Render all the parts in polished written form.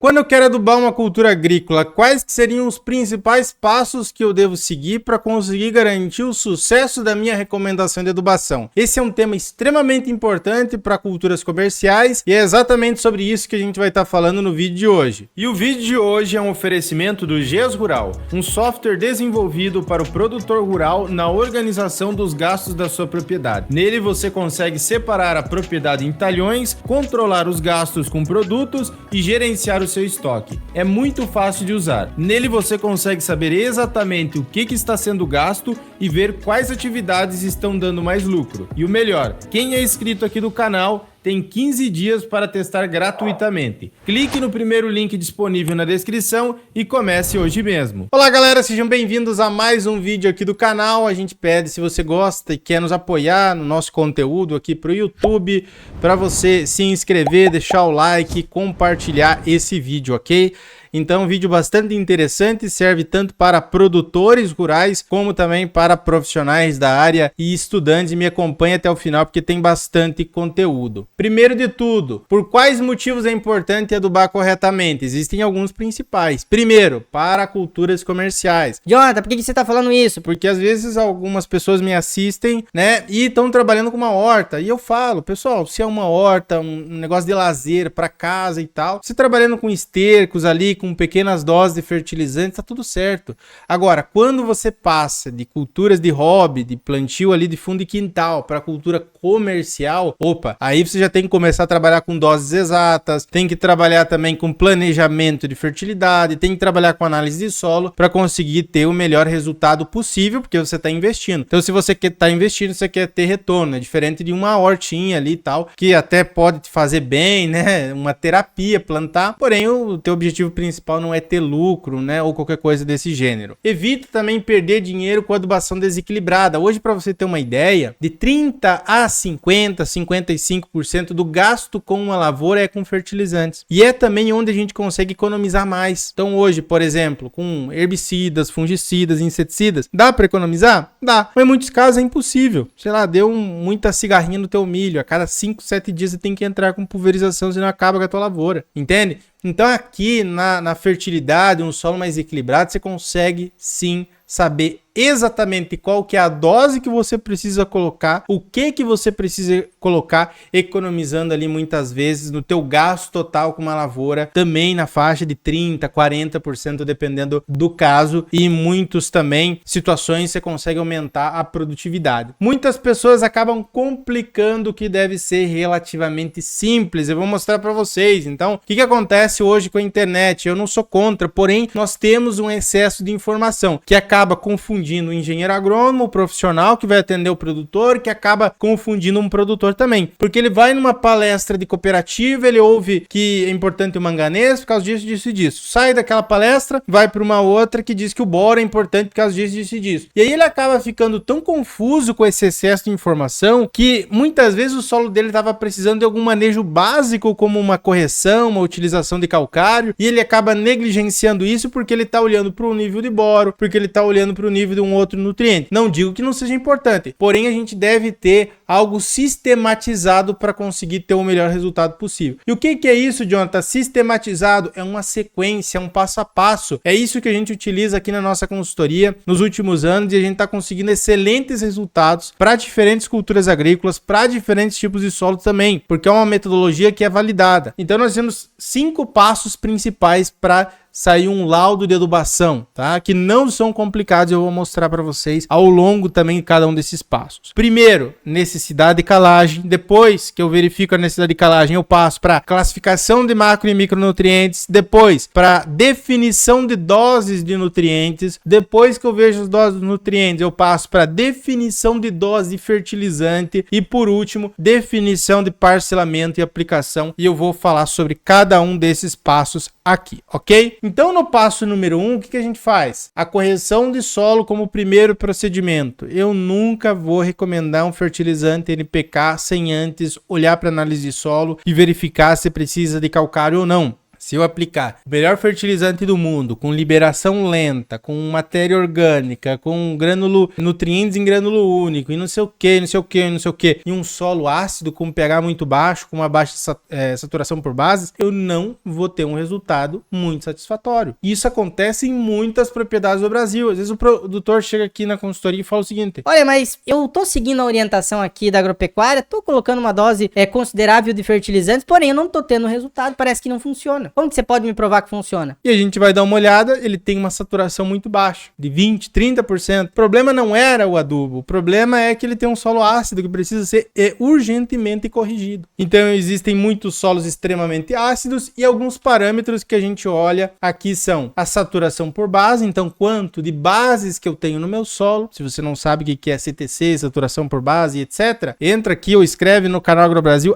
Quando eu quero adubar uma cultura agrícola, quais seriam os principais passos que eu devo seguir para conseguir garantir o sucesso da minha recomendação de adubação? Esse é um tema extremamente importante para culturas comerciais e é exatamente sobre isso que a gente vai estar falando no vídeo de hoje. E o vídeo de hoje é um oferecimento do GES Rural, um software desenvolvido para o produtor rural na organização dos gastos da sua propriedade. Nele você consegue separar a propriedade em talhões, controlar os gastos com produtos e gerenciar o seu estoque. É muito fácil de usar. Nele você consegue saber exatamente o que está sendo gasto e ver quais atividades estão dando mais lucro. E o melhor, quem é inscrito aqui do canal tem 15 dias para testar gratuitamente. Clique no primeiro link disponível na descrição e comece hoje mesmo. Olá galera, sejam bem-vindos a mais um vídeo aqui do canal. A gente pede, se você gosta e quer nos apoiar no nosso conteúdo aqui para o YouTube, para você se inscrever, deixar o like e compartilhar esse vídeo, ok? Então, um vídeo bastante interessante, serve tanto para produtores rurais como também para profissionais da área e estudantes. Me acompanhe até o final porque tem bastante conteúdo. Primeiro de tudo, por quais motivos é importante adubar corretamente? Existem alguns principais. Primeiro, para culturas comerciais. Jonathan, por que você tá falando isso? Porque às vezes algumas pessoas me assistem, né, e estão trabalhando com uma horta. E eu falo, pessoal, se é uma horta, um negócio de lazer para casa e tal, se trabalhando com estercos ali, com pequenas doses de fertilizantes, tá tudo certo. Agora, quando você passa de culturas de hobby, de plantio ali de fundo de quintal para cultura comercial, opa, aí você já tem que começar a trabalhar com doses exatas, tem que trabalhar também com planejamento de fertilidade, tem que trabalhar com análise de solo para conseguir ter o melhor resultado possível, porque você está investindo. Então, se você quer estar investindo, você quer ter retorno, é diferente de uma hortinha ali e tal, que até pode te fazer bem, né, uma terapia, plantar, porém o teu objetivo principal não é ter lucro, né, ou qualquer coisa desse gênero. Evita também perder dinheiro com adubação desequilibrada. Hoje, para você ter uma ideia, de 30 a 50, 55% do gasto com uma lavoura é com fertilizantes. E é também onde a gente consegue economizar mais. Então hoje, por exemplo, com herbicidas, fungicidas, inseticidas, dá para economizar? Dá. Mas em muitos casos é impossível. Sei lá, deu muita cigarrinha no teu milho. A cada 5, 7 dias você tem que entrar com pulverização, senão acaba com a tua lavoura. Entende? Então aqui na fertilidade, um solo mais equilibrado, você consegue sim saber exatamente qual que é a dose que você precisa colocar, o que você precisa colocar, economizando ali muitas vezes no teu gasto total com uma lavoura, também na faixa de 30%, 40%, dependendo do caso, e em muitos também situações você consegue aumentar a produtividade. Muitas pessoas acabam complicando o que deve ser relativamente simples. Eu vou mostrar para vocês. Então, o que acontece hoje com a internet? Eu não sou contra, porém nós temos um excesso de informação que acaba confundindo o engenheiro agrônomo, o profissional que vai atender o produtor, que acaba confundindo um produtor também. Porque ele vai numa palestra de cooperativa, ele ouve que é importante o manganês por causa disso, disso e disso. Sai daquela palestra, vai para uma outra que diz que o boro é importante por causa disso, disso e disso. E aí ele acaba ficando tão confuso com esse excesso de informação que muitas vezes o solo dele estava precisando de algum manejo básico, como uma correção, uma utilização de calcário, e ele acaba negligenciando isso porque ele está olhando para o nível de boro, porque ele está olhando para o nível de um outro nutriente. Não digo que não seja importante, porém a gente deve ter algo sistematizado para conseguir ter o melhor resultado possível. E o que é isso, Jonathan? Sistematizado é uma sequência, um passo a passo. É isso que a gente utiliza aqui na nossa consultoria nos últimos anos e a gente está conseguindo excelentes resultados para diferentes culturas agrícolas, para diferentes tipos de solo também, porque é uma metodologia que é validada. Então nós temos 5 passos principais para sair um laudo de adubação, tá? Que não são complicados, eu vou mostrar para vocês ao longo também de cada um desses passos. Primeiro, necessidade de calagem. Depois que eu verifico a necessidade de calagem, eu passo para classificação de macro e micronutrientes. Depois, para definição de doses de nutrientes. Depois que eu vejo as doses de nutrientes, eu passo para definição de dose de fertilizante. E por último, definição de parcelamento e aplicação. E eu vou falar sobre cada um desses passos aqui, ok? Então, no passo número 1, o que a gente faz? A correção de solo como primeiro procedimento. Eu nunca vou recomendar um fertilizante NPK sem antes olhar para a análise de solo e verificar se precisa de calcário ou não. Se eu aplicar o melhor fertilizante do mundo, com liberação lenta, com matéria orgânica, com nutrientes em grânulo único, e não sei o que, e um solo ácido com pH muito baixo, com uma baixa saturação por bases, eu não vou ter um resultado muito satisfatório. Isso acontece em muitas propriedades do Brasil. Às vezes o produtor chega aqui na consultoria e fala o seguinte: olha, mas eu tô seguindo a orientação aqui da agropecuária, tô colocando uma dose considerável de fertilizantes, porém eu não tô tendo resultado, parece que não funciona. Como que você pode me provar que funciona? E a gente vai dar uma olhada, ele tem uma saturação muito baixa, de 20%, 30%. O problema não era o adubo, o problema é que ele tem um solo ácido que precisa ser urgentemente corrigido. Então existem muitos solos extremamente ácidos e alguns parâmetros que a gente olha aqui são a saturação por base, então quanto de bases que eu tenho no meu solo. Se você não sabe o que é CTC, saturação por base, etc., entra aqui ou escreve no canal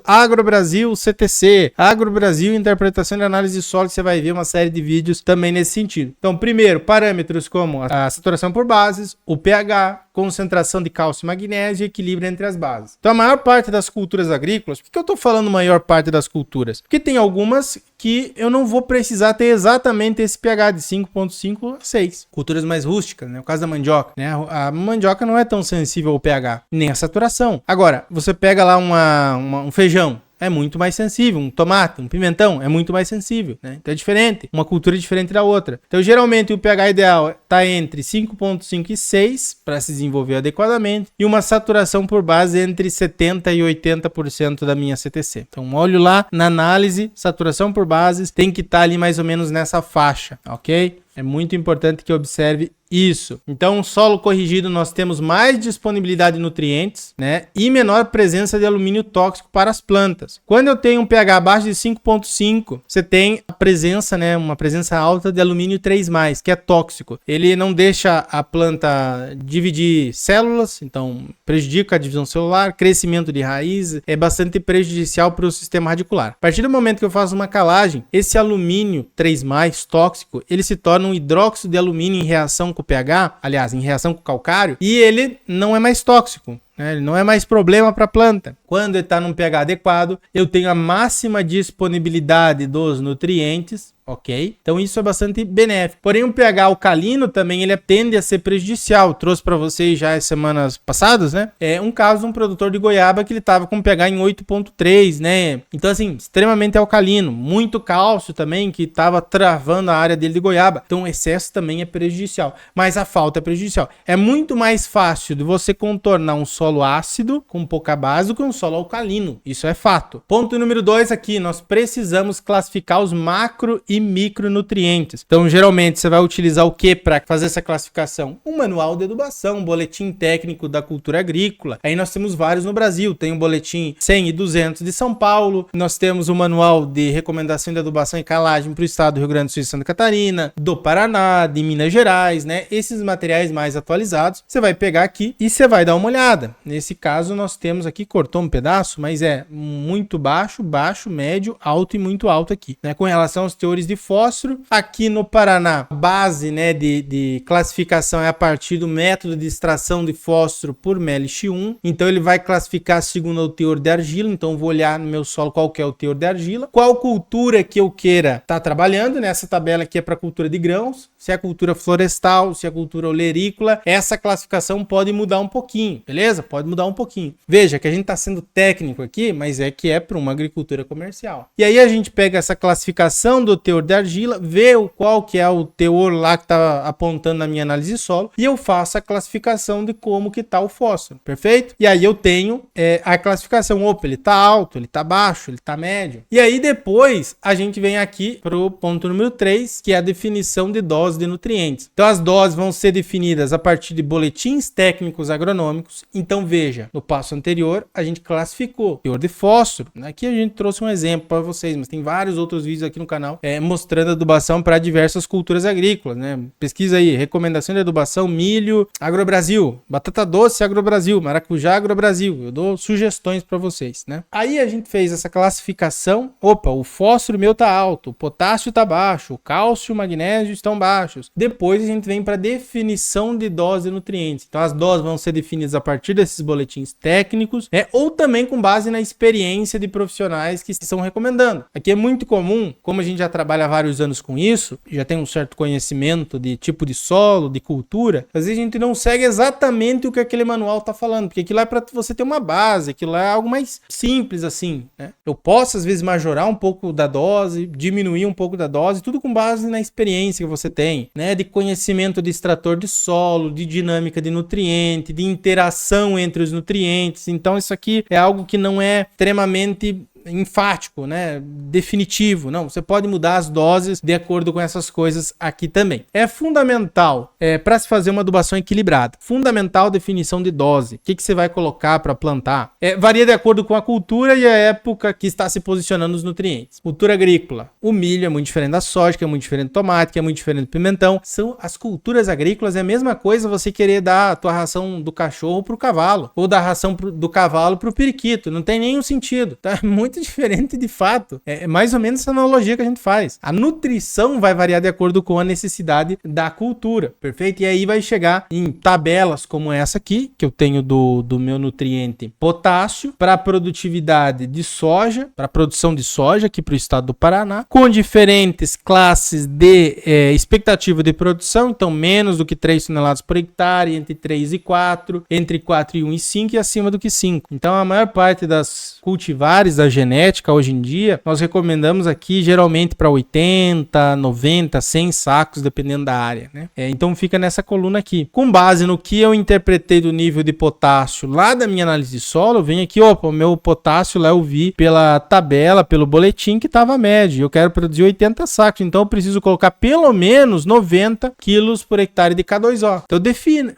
AgroBrasil CTC, AgroBrasil Interpretação e Análise de Solo, que você vai ver uma série de vídeos também nesse sentido. Então, primeiro, parâmetros como a saturação por bases, o pH, concentração de cálcio e magnésio e equilíbrio entre as bases. Então, a maior parte das culturas agrícolas, por que eu estou falando maior parte das culturas? Porque tem algumas que eu não vou precisar ter exatamente esse pH de 5,5 a 6. Culturas mais rústicas, né? O caso da mandioca, né? A mandioca não é tão sensível ao pH, nem à saturação. Agora, você pega lá um feijão, é muito mais sensível. Um tomate, um pimentão é muito mais sensível, né? Então é diferente. Uma cultura é diferente da outra. Então, geralmente, o pH ideal está entre 5,5 e 6 para se desenvolver adequadamente e uma saturação por base entre 70% e 80% da minha CTC. Então, olho lá na análise, saturação por bases tem que estar ali mais ou menos nessa faixa, ok? É muito importante que observe isso. Então, solo corrigido, nós temos mais disponibilidade de nutrientes, né? E menor presença de alumínio tóxico para as plantas. Quando eu tenho um pH abaixo de 5,5, você tem a presença, né? Uma presença alta de alumínio 3+, que é tóxico. Ele não deixa a planta dividir células, então prejudica a divisão celular, crescimento de raiz, é bastante prejudicial para o sistema radicular. A partir do momento que eu faço uma calagem, esse alumínio 3+, tóxico, ele se torna um hidróxido de alumínio em reação com o pH, aliás, em reação com o calcário, e ele não é mais tóxico. Ele não é mais problema para a planta. Quando ele está num pH adequado, eu tenho a máxima disponibilidade dos nutrientes, ok? Então isso é bastante benéfico. Porém, um pH alcalino também ele tende a ser prejudicial. Trouxe para vocês já as semanas passadas, né? É um caso de um produtor de goiaba que ele estava com pH em 8,3, né? Então assim, extremamente alcalino. Muito cálcio também que estava travando a área dele de goiaba. Então o excesso também é prejudicial. Mas a falta é prejudicial. É muito mais fácil de você contornar um solo ácido com pouca base do que um solo alcalino. Isso é fato. Ponto número 2 aqui, nós precisamos classificar os macro e micronutrientes. Então, geralmente, você vai utilizar o que para fazer essa classificação? Um manual de adubação, um boletim técnico da cultura agrícola. Aí nós temos vários no Brasil. Tem o boletim 100 e 200 de São Paulo. Nós temos o manual de recomendação de adubação e calagem para o estado do Rio Grande do Sul e Santa Catarina, do Paraná, de Minas Gerais, né? Esses materiais mais atualizados, você vai pegar aqui e você vai dar uma olhada. Nesse caso, nós temos aqui, cortou um pedaço, mas é muito baixo, baixo, médio, alto e muito alto aqui, né? Com relação aos teores de fósforo, aqui no Paraná, a base, né, de classificação é a partir do método de extração de fósforo por MeLX1. Então, ele vai classificar segundo o teor de argila. Então, eu vou olhar no meu solo qual que é o teor de argila, qual cultura que eu queira estar trabalhando. Nessa tabela aqui é para cultura de grãos, se é cultura florestal, se é cultura olerícola. Essa classificação pode mudar um pouquinho, beleza? Pode mudar um pouquinho. Veja que a gente está sendo técnico aqui, mas é que é para uma agricultura comercial. E aí a gente pega essa classificação do teor de argila, vê qual que é o teor lá que está apontando na minha análise de solo e eu faço a classificação de como que está o fósforo, perfeito? E aí eu tenho a classificação, opa, ele está alto, ele está baixo, ele está médio. E aí depois a gente vem aqui para o ponto número 3, que é a definição de doses de nutrientes. Então as doses vão ser definidas a partir de boletins técnicos agronômicos. Então veja, no passo anterior a gente classificou teor de fósforo. Aqui a gente trouxe um exemplo para vocês, mas tem vários outros vídeos aqui no canal mostrando adubação para diversas culturas agrícolas, né? Pesquisa aí, recomendação de adubação, milho, AgroBrasil, batata doce AgroBrasil, maracujá AgroBrasil. Eu dou sugestões para vocês, né? Aí a gente fez essa classificação. Opa, o fósforo meu tá alto, o potássio tá baixo, o cálcio e o magnésio estão baixos. Depois a gente vem para definição de dose de nutrientes. Então as doses vão ser definidas a partir desses boletins técnicos, ou também com base na experiência de profissionais que estão recomendando. Aqui é muito comum, como a gente já trabalha há vários anos com isso, já tem um certo conhecimento de tipo de solo, de cultura, às vezes a gente não segue exatamente o que aquele manual está falando, porque aquilo é para você ter uma base, aquilo é algo mais simples assim, né? Eu posso às vezes majorar um pouco da dose, diminuir um pouco da dose, tudo com base na experiência que você tem, né? De conhecimento de extrator de solo, de dinâmica de nutriente, de interação entre os nutrientes. Então isso aqui é algo que não é extremamente enfático, né, definitivo. Não, você pode mudar as doses de acordo com essas coisas aqui também. É fundamental para se fazer uma adubação equilibrada. Fundamental definição de dose. O que você vai colocar para plantar? Varia de acordo com a cultura e a época que está se posicionando os nutrientes. Cultura agrícola. O milho é muito diferente da soja, que é muito diferente do tomate, que é muito diferente do pimentão. São as culturas agrícolas, é a mesma coisa você querer dar a tua ração do cachorro para o cavalo, ou dar a ração do cavalo para o periquito. Não tem nenhum sentido. Tá muito diferente de fato. É mais ou menos essa analogia que a gente faz. A nutrição vai variar de acordo com a necessidade da cultura, perfeito? E aí vai chegar em tabelas como essa aqui, que eu tenho do meu nutriente potássio, para a produtividade de soja, para a produção de soja aqui para o estado do Paraná, com diferentes classes de expectativa de produção, então menos do que 3 toneladas por hectare, entre 3 e 4, entre 4 e 1 e 5 e acima do que 5. Então a maior parte das cultivares da genética hoje em dia, nós recomendamos aqui geralmente para 80, 90, 100 sacos, dependendo da área, né? Então fica nessa coluna aqui. Com base no que eu interpretei do nível de potássio lá da minha análise de solo, eu venho aqui, opa, o meu potássio lá eu vi pela tabela, pelo boletim que estava médio. Eu quero produzir 80 sacos, então eu preciso colocar pelo menos 90 quilos por hectare de K2O. Então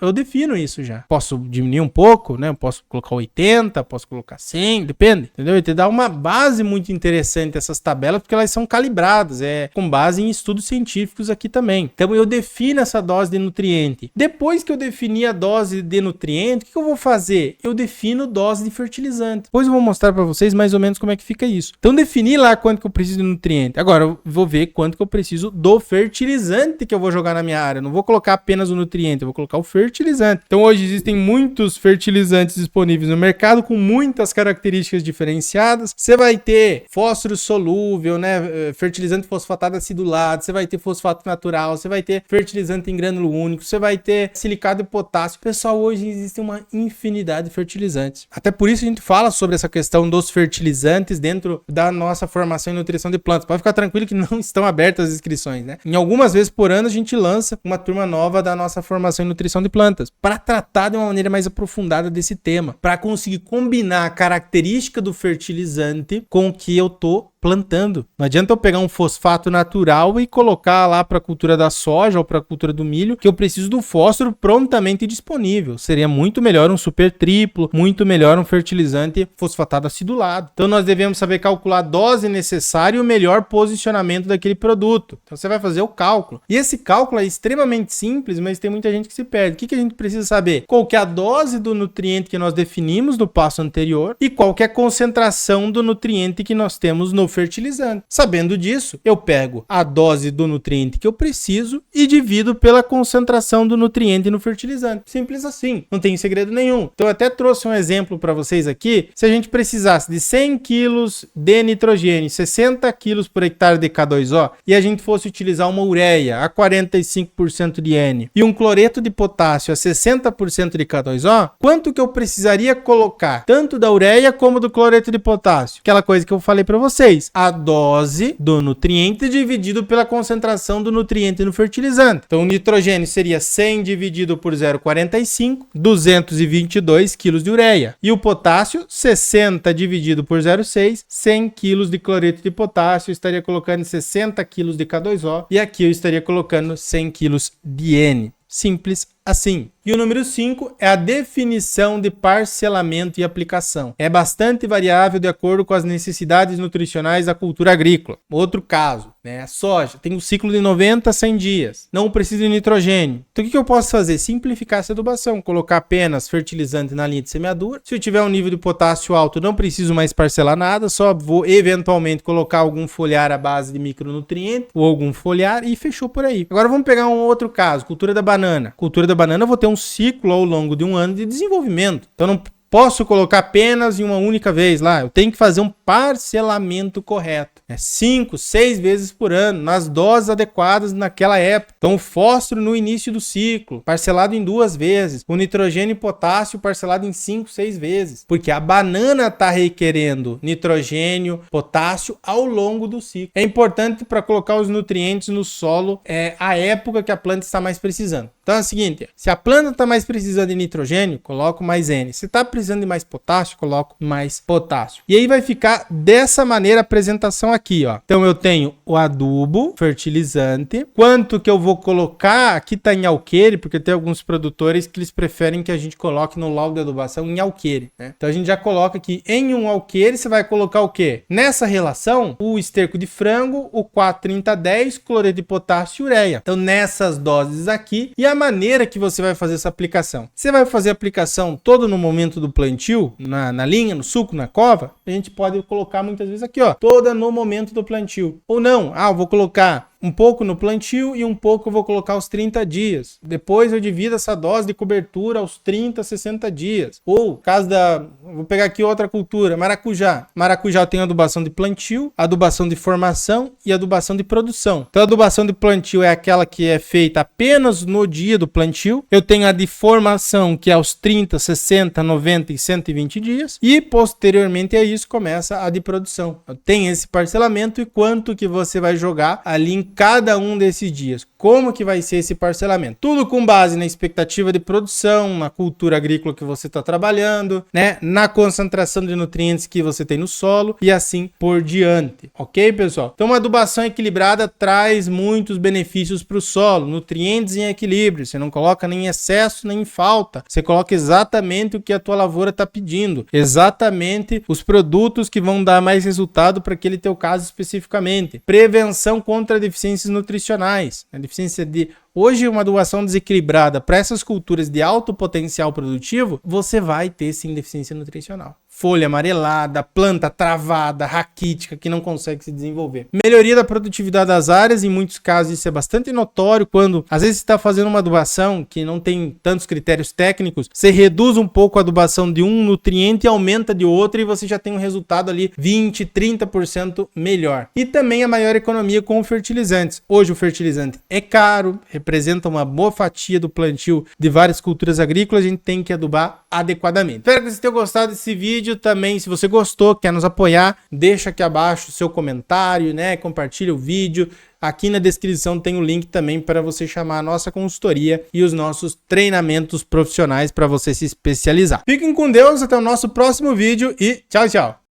eu defino isso já. Posso diminuir um pouco, né? Eu posso colocar 80, posso colocar 100, depende, entendeu? E te dá uma base muito interessante essas tabelas, porque elas são calibradas, com base em estudos científicos aqui também. Então eu defino essa dose de nutriente. Depois que eu definir a dose de nutriente, o que eu vou fazer? Eu defino dose de fertilizante. Depois eu vou mostrar para vocês mais ou menos como é que fica isso. Então defini lá quanto que eu preciso de nutriente. Agora eu vou ver quanto que eu preciso do fertilizante que eu vou jogar na minha área. Eu não vou colocar apenas o nutriente, eu vou colocar o fertilizante. Então hoje existem muitos fertilizantes disponíveis no mercado com muitas características diferenciadas. Você vai ter fósforo solúvel, né? Fertilizante fosfatado acidulado, você vai ter fosfato natural, você vai ter fertilizante em grânulo único, você vai ter silicado de potássio. Pessoal, hoje existe uma infinidade de fertilizantes. Até por isso a gente fala sobre essa questão dos fertilizantes dentro da nossa formação em nutrição de plantas. Pode ficar tranquilo que não estão abertas as inscrições, né? Em algumas vezes por ano a gente lança uma turma nova da nossa formação em nutrição de plantas para tratar de uma maneira mais aprofundada desse tema, para conseguir combinar a característica do fertilizante com o que eu tô plantando. Não adianta eu pegar um fosfato natural e colocar lá para a cultura da soja ou para a cultura do milho, que eu preciso do fósforo prontamente disponível. Seria muito melhor um super triplo, muito melhor um fertilizante fosfatado acidulado. Então nós devemos saber calcular a dose necessária e o melhor posicionamento daquele produto. Então você vai fazer o cálculo. E esse cálculo é extremamente simples, mas tem muita gente que se perde. O que a gente precisa saber? Qual que é a dose do nutriente que nós definimos no passo anterior e qual que é a concentração do nutriente que nós temos no fertilizante. Sabendo disso, eu pego a dose do nutriente que eu preciso e divido pela concentração do nutriente no fertilizante. Simples assim, não tem segredo nenhum. Então eu até trouxe um exemplo para vocês aqui. Se a gente precisasse de 100 quilos de nitrogênio, 60 quilos por hectare de K2O e a gente fosse utilizar uma ureia a 45% de N e um cloreto de potássio a 60% de K2O, quanto que eu precisaria colocar tanto da ureia como do cloreto de potássio? Aquela coisa que eu falei para vocês. A dose do nutriente dividido pela concentração do nutriente no fertilizante. Então, o nitrogênio seria 100 dividido por 0,45, 222 kg de ureia. E o potássio, 60 dividido por 0,6, 100 kg de cloreto de potássio. Eu estaria colocando 60 kg de K2O. E aqui eu estaria colocando 100 kg de N. Simples assim. E o número 5 é a definição de parcelamento e aplicação. É bastante variável de acordo com as necessidades nutricionais da cultura agrícola. Outro caso, né? A soja tem um ciclo de 90 a 100 dias. Não precisa de nitrogênio. Então o que eu posso fazer? Simplificar essa adubação. Colocar apenas fertilizante na linha de semeadura. Se eu tiver um nível de potássio alto, não preciso mais parcelar nada. Só vou eventualmente colocar algum foliar à base de micronutriente ou algum foliar e fechou por aí. Agora vamos pegar um outro caso. Cultura da banana. Cultura da da banana, eu vou ter um ciclo ao longo de um ano de desenvolvimento. Então não posso colocar apenas em uma única vez lá. Eu tenho que fazer um parcelamento correto. 5, 6 vezes por ano, nas doses adequadas naquela época. Então, o fósforo no início do ciclo, parcelado em 2 vezes. O nitrogênio e potássio parcelado em 5, 6 vezes. Porque a banana está requerendo nitrogênio, potássio ao longo do ciclo. É importante para colocar os nutrientes no solo a época que a planta está mais precisando. Então é o seguinte, se a planta está mais precisando de nitrogênio, coloco mais N. Se está precisando de mais potássio, coloco mais potássio. E aí vai ficar dessa maneira a apresentação aqui, ó. Então eu tenho o adubo, fertilizante, quanto que eu vou colocar, aqui está em alqueire, porque tem alguns produtores que eles preferem que a gente coloque no laudo de adubação em alqueire, né? Então a gente já coloca aqui em um alqueire, você vai colocar o quê? Nessa relação, o esterco de frango, o 4,30,10, cloreto de potássio e ureia. Então nessas doses aqui, e a maneira que você vai fazer essa aplicação. Você vai fazer a aplicação todo no momento do plantio, na linha, no suco, na cova, a gente pode colocar muitas vezes aqui, ó, toda no momento do plantio. Ou não, eu vou colocar um pouco no plantio e um pouco eu vou colocar aos 30 dias. Depois eu divido essa dose de cobertura aos 30, 60 dias. Ou, caso vou pegar aqui outra cultura, maracujá. Maracujá tem adubação de plantio, adubação de formação e adubação de produção. Então a adubação de plantio é aquela que é feita apenas no dia do plantio. Eu tenho a de formação, que é aos 30, 60, 90 e 120 dias. E posteriormente a isso começa a de produção. Tem esse parcelamento e quanto que você vai jogar ali em cada um desses dias. Como que vai ser esse parcelamento? Tudo com base na expectativa de produção, na cultura agrícola que você está trabalhando, né? Na concentração de nutrientes que você tem no solo e assim por diante. Ok, pessoal? Então, uma adubação equilibrada traz muitos benefícios para o solo. Nutrientes em equilíbrio. Você não coloca nem em excesso nem em falta. Você coloca exatamente o que a tua lavoura está pedindo. Exatamente os produtos que vão dar mais resultado para aquele teu caso especificamente. Prevenção contra deficiências nutricionais. A deficiência de hoje, uma adubação desequilibrada para essas culturas de alto potencial produtivo, você vai ter sim deficiência nutricional. Folha amarelada, planta travada, raquítica, que não consegue se desenvolver. Melhoria da produtividade das áreas, em muitos casos isso é bastante notório quando, às vezes, você está fazendo uma adubação que não tem tantos critérios técnicos, você reduz um pouco a adubação de um nutriente e aumenta de outro e você já tem um resultado ali 20, 30% melhor. E também a maior economia com fertilizantes. Hoje o fertilizante é caro, representa uma boa fatia do plantio de várias culturas agrícolas, a gente tem que adubar adequadamente. Espero que vocês tenham gostado desse vídeo também. Se você gostou, quer nos apoiar, deixa aqui abaixo o seu comentário, né? Compartilha o vídeo. Aqui na descrição tem o link também para você chamar a nossa consultoria e os nossos treinamentos profissionais para você se especializar. Fiquem com Deus, até o nosso próximo vídeo e tchau, tchau!